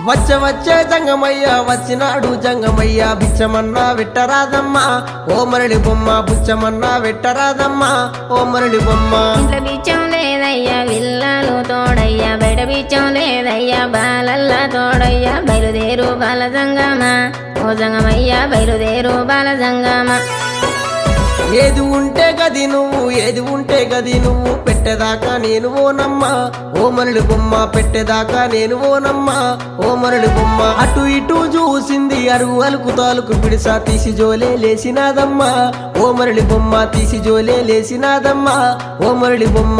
వచ్చే జంగమయ్య వచ్చినాడు జంగమయ్య బిచ్చమన్నా విట్టరాదమ్మా ఓ మరళి బొమ్మ బుచ్చమన్నా విట్టరాదమ్మా ఓ మరళి బొమ్మ. ఇంట్లో బిచ్చం లేదయ్యా విల్లాలు తోడయ్యా బయట బిచ్చం లేదయ్యా బాలల్లా తోడయ్యా బయలుదేరు బాల జంగమా ఓ జంగమయ్యా బయలుదేరు బాల జంగమా. ఏది ఉంటే గది నువ్వు ఏది ఉంటే గది నువ్వు పెట్టేదాకా నేను ఓనమ్మా ఓ మరళి బొమ్మ పెట్టేదాకా నేను ఓనమ్మా ఓ మరళి బొమ్మ. అటు ఇటు చూసింది అరుగు అలుకు తాలుకు పిడిసా తీసి జోలే లేసినాదమ్మా ఓ మరళి బొమ్మ తీసి జోలే లేసినాదమ్మా ఓ మరళి బొమ్మ.